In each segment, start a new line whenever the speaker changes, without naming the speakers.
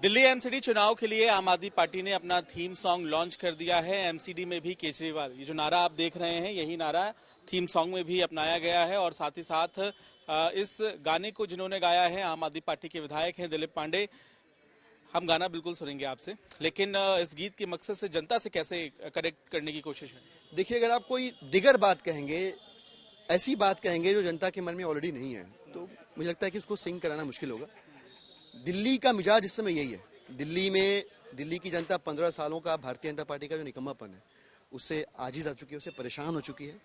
Delhi MCD चुनाव के लिए आम आदमी पार्टी ने अपना थीम सॉन्ग लॉन्च कर दिया है। एमसीडी में भी केजरीवाल, ये जो नारा आप देख रहे हैं, यही नारा थीम सॉन्ग में भी अपनाया गया है। और साथ ही साथ इस गाने को जिन्होंने गाया है आम आदमी पार्टी के विधायक हैं दिलीप पांडे। हम गाना बिल्कुल सुनेंगे आपसे, लेकिन इस गीत के मकसद से जनता से कैसे कनेक्ट करने की कोशिश है।
देखिए, अगर आप कोई दिगर बात कहेंगे, ऐसी बात कहेंगे जो जनता के मन में ऑलरेडी नहीं है, तो मुझे लगता है कि उसको सिंग कराना मुश्किल होगा। दिल्ली का मिजाज इस समय यही है। दिल्ली की जनता 15 सालों का भारतीय जनता पार्टी का जो निकम्मापन है उससे आजिज आ चुकी है, उससे परेशान हो चुकी है।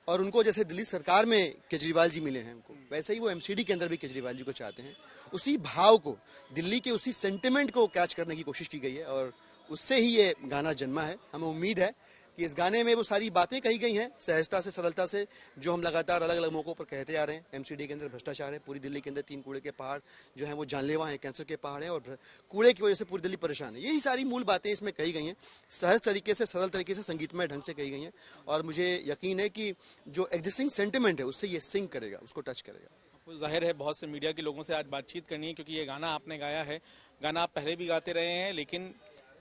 और उनको जैसे दिल्ली सरकार में केजरीवाल जी मिले हैं उनको, वैसे ही वो एमसीडी के अंदर भी केजरीवाल जी को चाहते हैं। उसी भाव को, दिल्ली के उसी सेंटिमेंट को कैच करने की कोशिश की गई है और उससे ही ये गाना जन्मा है। हमें उम्मीद है कि इस गाने में वो सारी बातें कही गई हैं सहजता से, सरलता से, जो हम लगातार अलग अलग मौकों पर कहते आ रहे हैं। एमसीडी के अंदर भ्रष्टाचार है, पूरी दिल्ली के अंदर 3 कूड़े के पहाड़ जो हैं वो जानलेवा हैं, कैंसर के पहाड़ हैं और कूड़े की वजह से पूरी दिल्ली परेशान है। यही सारी मूल बातें इसमें कही गई हैं, सहज तरीके से, सरल तरीके से, संगीतमय ढंग से कही गई हैं। और मुझे यकीन है कि जो एग्जिस्टिंग सेंटिमेंट है उससे ये सिंक करेगा, उसको टच करेगा।
जाहिर है बहुत से मीडिया के लोगों से आज बातचीत करनी है, क्योंकि ये गाना आपने गाया है, गाना आप पहले भी गाते रहे हैं, लेकिन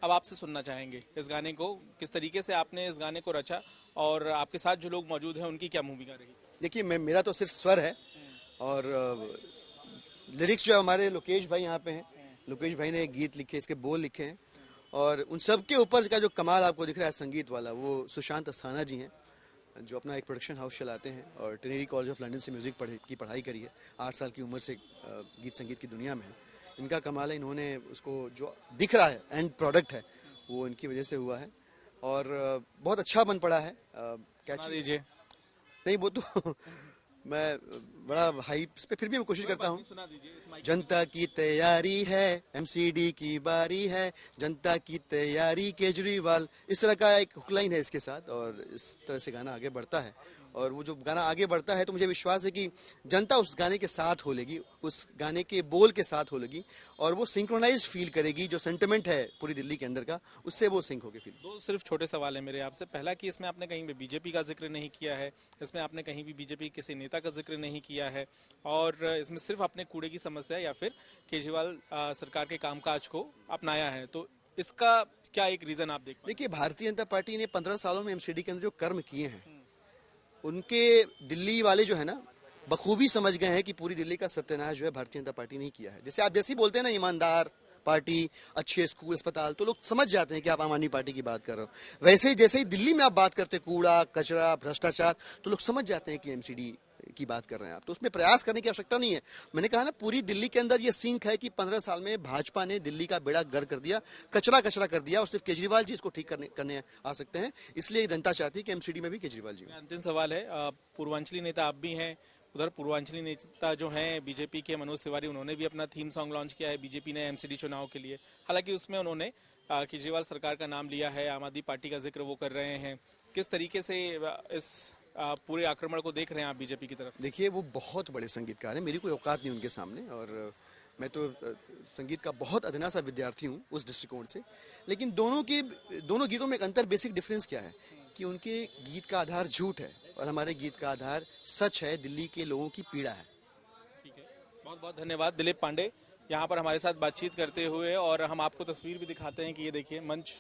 अब आपसे सुनना चाहेंगे इस गाने को, किस तरीके से आपने इस गाने को रचा और आपके साथ जो लोग मौजूद हैं उनकी क्या भूमिका रही।
देखिए, मेरा तो सिर्फ स्वर है और लिरिक्स जो है हमारे लोकेश भाई यहाँ पे हैं। लोकेश भाई ने गीत लिखे, इसके बोल लिखे हैं और उन सब के ऊपर का जो कमाल आपको दिख रहा है संगीत वाला, वो सुशांत अस्थाना जी हैं, जो अपना एक प्रोडक्शन हाउस चलाते हैं और ट्रिनिटी कॉलेज ऑफ लंदन से म्यूजिक की पढ़ाई करी है। 8 साल की उम्र से गीत संगीत की दुनिया में है। इनका कमाल है, इन्होंने उसको जो दिख रहा है एंड प्रोडक्ट है वो इनकी वजह से हुआ है और बहुत अच्छा बन पड़ा है। क्या
दीजिए।
नहीं, वो तो मैं बड़ा हाई पे फिर भी मैं कोशिश करता हूँ। जनता की तैयारी है, एमसीडी की बारी है, जनता की तैयारी केजरीवाल, इस तरह का एक हुक लाइन है इसके साथ और इस तरह से गाना आगे बढ़ता है। और वो जो गाना आगे बढ़ता है तो मुझे विश्वास है कि जनता उस गाने के साथ हो लेगी, उस गाने के बोल के साथ हो लेगी और वो सिंक्रोनाइज फील करेगी। जो सेंटिमेंट है पूरी दिल्ली के अंदर का, उससे वो सिंक होके फील।
दो सिर्फ छोटे सवाल है मेरे आपसे। पहला कि इसमें आपने कहीं भी बीजेपी का जिक्र नहीं किया है, इसमें आपने कहीं भी बीजेपी किसी नेता का जिक्र नहीं किया है और इसमें सिर्फ अपने कूड़े की समस्या या फिर केजरीवाल सरकार के कामकाज को अपनाया है, तो इसका क्या एक रीजन आप देखिए,
भारतीय जनता पार्टी ने 15 सालों में एमसीडी के अंदर जो कर्म किए हैं, उनके दिल्ली वाले जो है ना बखूबी समझ गए हैं कि पूरी दिल्ली का सत्यानाश जो है भारतीय जनता पार्टी नहीं किया है। जैसे आप जैसे ही बोलते हैं ना, ईमानदार पार्टी, अच्छे स्कूल, अस्पताल, तो लोग समझ जाते हैं कि आप आम आदमी पार्टी की बात कर रहे हो। वैसे ही जैसे ही दिल्ली में आप बात करते हैं कूड़ा कचरा भ्रष्टाचार, तो लोग समझ जाते हैं कि एमसीडी की बात कर रहे हैं आप। तो उसमें प्रयास करने की आवश्यकता नहीं है। मैंने कहा ना, पूरी दिल्ली के अंदर ये सिंक है कि 15 साल में भाजपा ने दिल्ली का बेड़ा गर्क कर दिया, कचरा कर दिया और सिर्फ केजरीवाल जी इसको ठीक करने आ सकते हैं। इसलिए जनता चाहती है कि एमसीडी में भी केजरीवाल जी।
अंतिम सवाल है, पूर्वांचली नेता आप भी हैं, उधर पूर्वांचली नेता जो हैं बीजेपी के मनोज तिवारी, उन्होंने भी अपना थीम सॉन्ग लॉन्च किया है बीजेपी ने एमसीडी चुनाव के लिए। हालांकि उसमें उन्होंने केजरीवाल सरकार का नाम लिया है, आम आदमी पार्टी का जिक्र वो कर रहे हैं। किस तरीके से इस पूरे आक्रमण को देख रहे हैं आप बीजेपी की तरफ?
देखिए, वो बहुत बड़े संगीतकार हैं, मेरी कोई औकात नहीं उनके सामने और मैं तो संगीत का बहुत अधना सा विद्यार्थी हूँ उस दृष्टिकोण से। लेकिन दोनों गीतों में एक अंतर, बेसिक डिफरेंस क्या है कि उनके गीत का आधार झूठ है और हमारे गीत का आधार सच है, दिल्ली के लोगों की पीड़ा है।
ठीक है, बहुत बहुत धन्यवाद दिलीप पांडे यहाँ पर हमारे साथ बातचीत करते हुए। और हम आपको तस्वीर भी दिखाते हैं कि ये देखिए मंच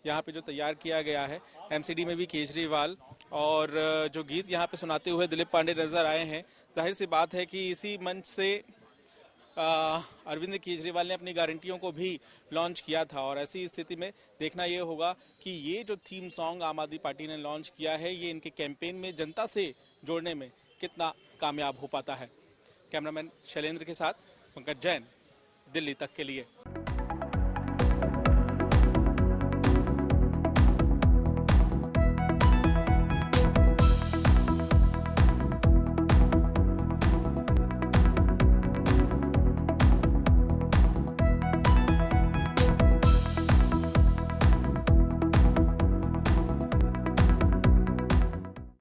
यहाँ पे जो तैयार किया गया है, एमसीडी में भी केजरीवाल और जो गीत यहाँ पे सुनाते हुए दिलीप पांडे नजर आए हैं। जाहिर सी बात है कि इसी मंच से अरविंद केजरीवाल ने अपनी गारंटियों को भी लॉन्च किया था और ऐसी स्थिति में देखना ये होगा कि ये जो थीम सॉन्ग आम आदमी पार्टी ने लॉन्च किया है, ये इनके कैंपेन में जनता से जोड़ने में कितना कामयाब हो पाता है। कैमरामैन शैलेंद्र के साथ पंकज जैन, दिल्ली तक के लिए।